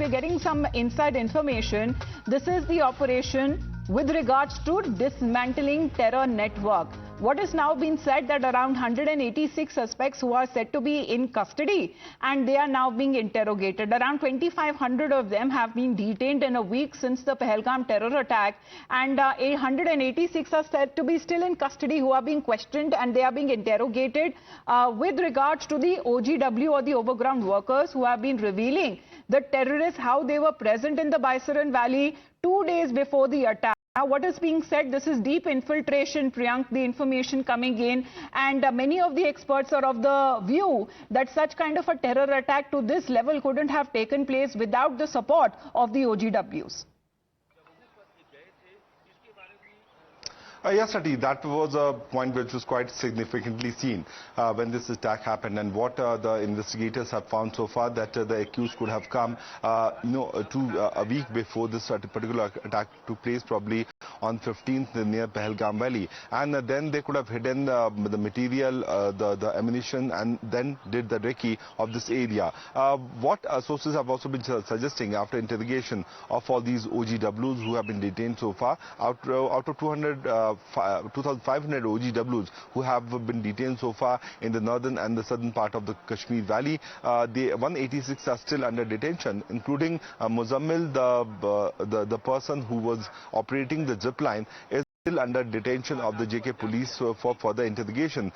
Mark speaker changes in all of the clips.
Speaker 1: we're getting some inside information. This is the operation with regards to dismantling terror network. What is now being said that around 186 suspects who are said to be in custody and they are now being interrogated. Around 2,500 of them have been detained in a week since the Pahalgam terror attack, and 186 are said to be still in custody who are being questioned and they are being interrogated with regards to the OGW or the overground workers who have been revealing the terrorists how they were present in the Baisaran Valley 2 days before the attack. Now, what is being said, this is deep infiltration, Priyank, the information coming in, and many of the experts are of the view that such kind of a terror attack to this level couldn't have taken place without the support of the OGWs.
Speaker 2: Yes, Sati, that was a point which was quite significantly seen when this attack happened, and what the investigators have found so far that the accused could have come, a week before this particular attack took place, probably on 15th near Pahalgam Valley, and then they could have hidden the material, the ammunition, and then did the recce of this area. What sources have also been suggesting after interrogation of all these OGWs who have been detained so far, out of 2,500 OGWs who have been detained so far in the northern and the southern part of the Kashmir Valley, the 186 are still under detention, including Muzammil, the person who was operating the zip line, is still under detention of the JK police for further interrogation.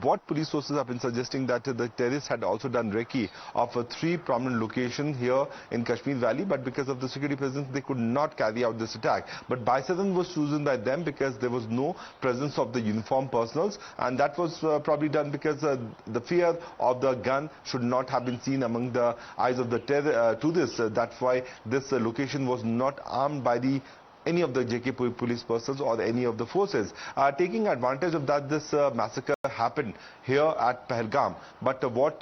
Speaker 2: What police sources have been suggesting that the terrorists had also done recce of 3 prominent locations here in Kashmir Valley, but because of the security presence they could not carry out this attack. But Baisaran was chosen by them because there was no presence of the uniformed personals, and that was probably done because the fear of the gun should not have been seen among the eyes of the tourists. That's why this location was not armed by any of the JK police persons or any of the forces. Taking advantage of that, this massacre happened here at Pahalgam. But what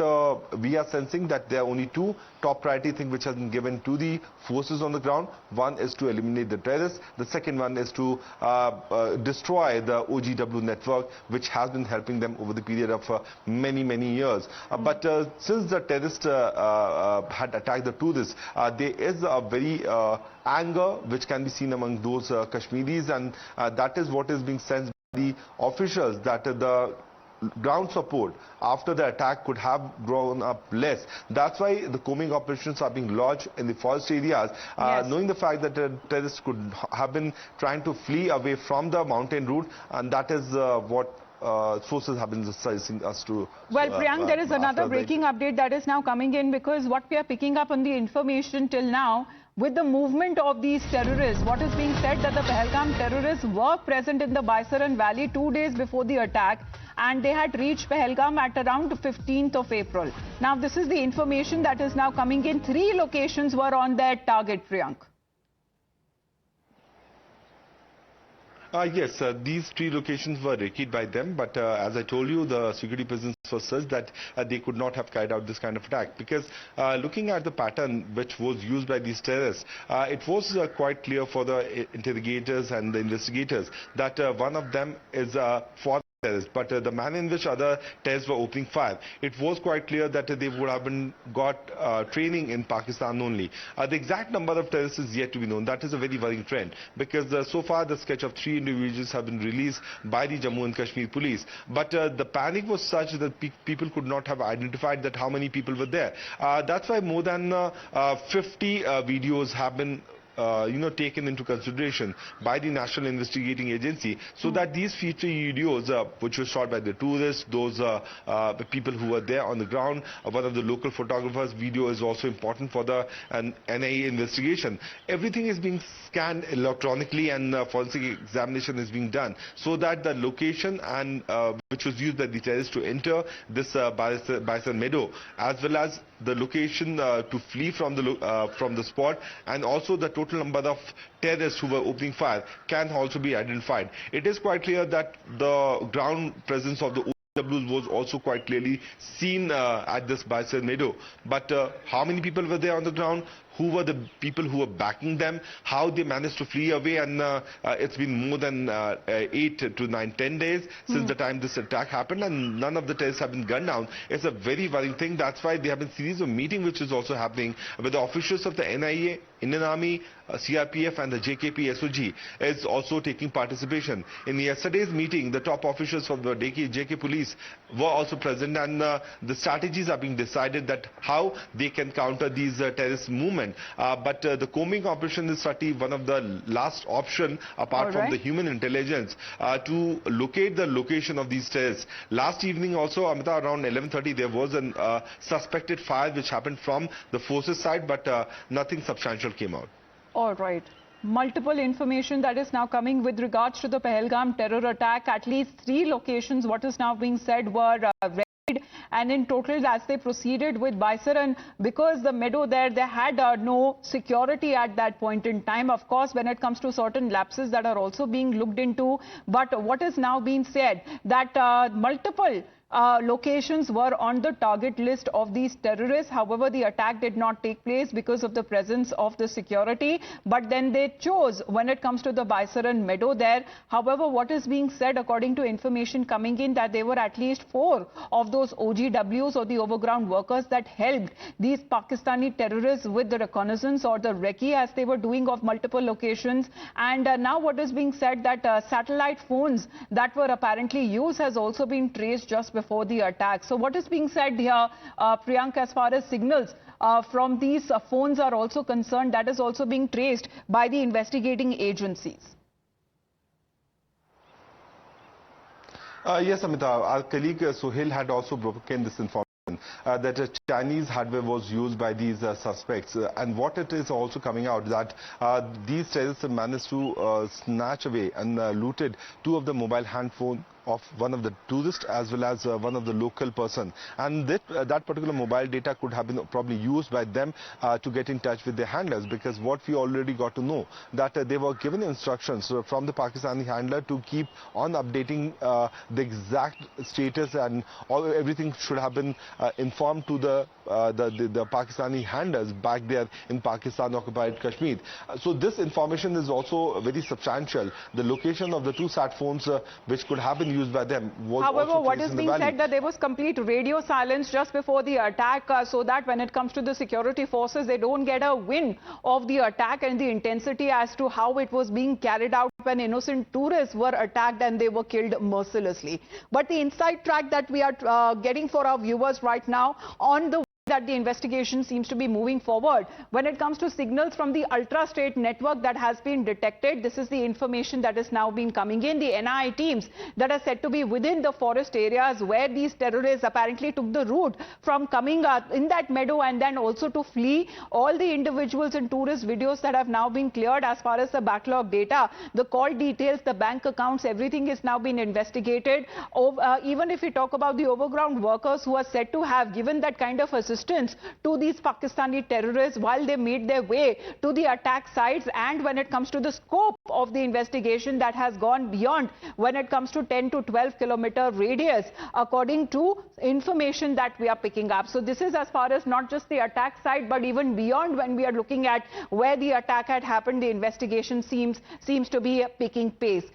Speaker 2: we are sensing that there are only 2 top priority things which have been given to the forces on the ground. One is to eliminate the terrorists. The second one is to destroy the OGW network, which has been helping them over the period of many years. But since the terrorists had attacked the tourists, there is a very anger which can be seen among those Kashmiris, and that is what is being sensed by the officials, that the ground support after the attack could have grown up less. That's why the combing operations are being lodged in the forest areas, knowing the fact that the terrorists could have been trying to flee away from the mountain route, and that is what sources have been suggesting us to.
Speaker 1: Well, Priyank, there is another breaking update that is now coming in, because what we are picking up on the information till now, with the movement of these terrorists, what is being said that the Pahalgam terrorists were present in the Baisaran Valley 2 days before the attack, and they had reached Pahalgam at around 15th of April. Now, this is the information that is now coming in. 3 locations were on their target, Priyank.
Speaker 2: Yes, these 3 locations were recce'd by them, but as I told you, the security presence was such that they could not have carried out this kind of attack, because looking at the pattern which was used by these terrorists, it was quite clear for the interrogators and the investigators that one of them is for but the manner in which other terrorists were opening fire, it was quite clear that they would have got training in Pakistan only. The exact number of terrorists is yet to be known. That is a very worrying trend, because so far the sketch of 3 individuals have been released by the Jammu and Kashmir police. But the panic was such that people could not have identified that how many people were there. That's why more than 50 videos have been taken into consideration by the National Investigating Agency, so that these feature videos which were shot by the tourists, those the people who were there on the ground, one of the local photographers' video is also important for the NIA investigation. Everything is being scanned electronically, and forensic examination is being done, so that the location and which was used by the terrorists to enter this Baisaran meadow, as well as the location to flee from the spot, and also the total number of terrorists who were opening fire can also be identified. It is quite clear that the ground presence of the OGWs was also quite clearly seen at this Baisaran meadow. But how many people were there on the ground, who were the people who were backing them, how they managed to flee away, and it's been more than 8 to 9, 10 days since the time this attack happened, and none of the terrorists have been gunned down. It's a very worrying thing. That's why there have been series of meetings which is also happening with the officials of the NIA, Indian Army, CRPF and the JKP SOG is also taking participation. In yesterday's meeting, the top officials from the JK police were also present, and the strategies are being decided that how they can counter these terrorist movement. But the combing operation is certainly one of the last option apart from the human intelligence to locate the location of these terrorists. Last evening also, Amita, around 11:30, there was a suspected fire which happened from the forces side, but nothing substantial came out.
Speaker 1: All right. Multiple information that is now coming with regards to the Pahalgam terror attack. At least 3 locations, what is now being said, were raided. And in total, as they proceeded with Baisaran, because the meadow there, they had no security at that point in time. Of course, when it comes to certain lapses that are also being looked into. But what is now being said, that multiple locations were on the target list of these terrorists. However, the attack did not take place because of the presence of the security. But then they chose when it comes to the Baisaran meadow there. However, what is being said, according to information coming in, that there were at least 4 of those OGWs or the overground workers that helped these Pakistani terrorists with the reconnaissance or the recce as they were doing of multiple locations. And now what is being said that satellite phones that were apparently used has also been traced just before the attack. So what is being said here, Priyank, as far as signals from these phones are also concerned, that is also being traced by the investigating agencies?
Speaker 2: Yes, Amita, our colleague Suhail had also broken this information. That a Chinese hardware was used by these suspects, and what it is also coming out that these terrorists managed to snatch away and looted 2 of the mobile handphones of one of the tourists as well as one of the local person, and that particular mobile data could have been probably used by them to get in touch with their handlers, because what we already got to know that they were given instructions from the Pakistani handler to keep on updating the exact status, and everything should have been informed to the Pakistani handlers back there in Pakistan occupied Kashmir. So this information is also very substantial. The location of the 2 sat phones which could have been used by them was
Speaker 1: However, what is
Speaker 2: in
Speaker 1: being said that there was complete radio silence just before the attack, so that when it comes to the security forces, they don't get a wind of the attack and the intensity as to how it was being carried out when innocent tourists were attacked and they were killed mercilessly. But the inside track that we are getting for our viewers right now on the that the investigation seems to be moving forward. When it comes to signals from the ultra-state network that has been detected, this is the information that is now being coming in. The NIA teams that are said to be within the forest areas where these terrorists apparently took the route from coming in that meadow and then also to flee. All the individuals and tourist videos that have now been cleared as far as the backlog data, the call details, the bank accounts, everything is now being investigated. Even if we talk about the overground workers who are said to have given that kind of assistance to these Pakistani terrorists while they made their way to the attack sites, and when it comes to the scope of the investigation that has gone beyond when it comes to 10 to 12 kilometer radius according to information that we are picking up. So this is as far as not just the attack site but even beyond, when we are looking at where the attack had happened, the investigation seems to be picking pace.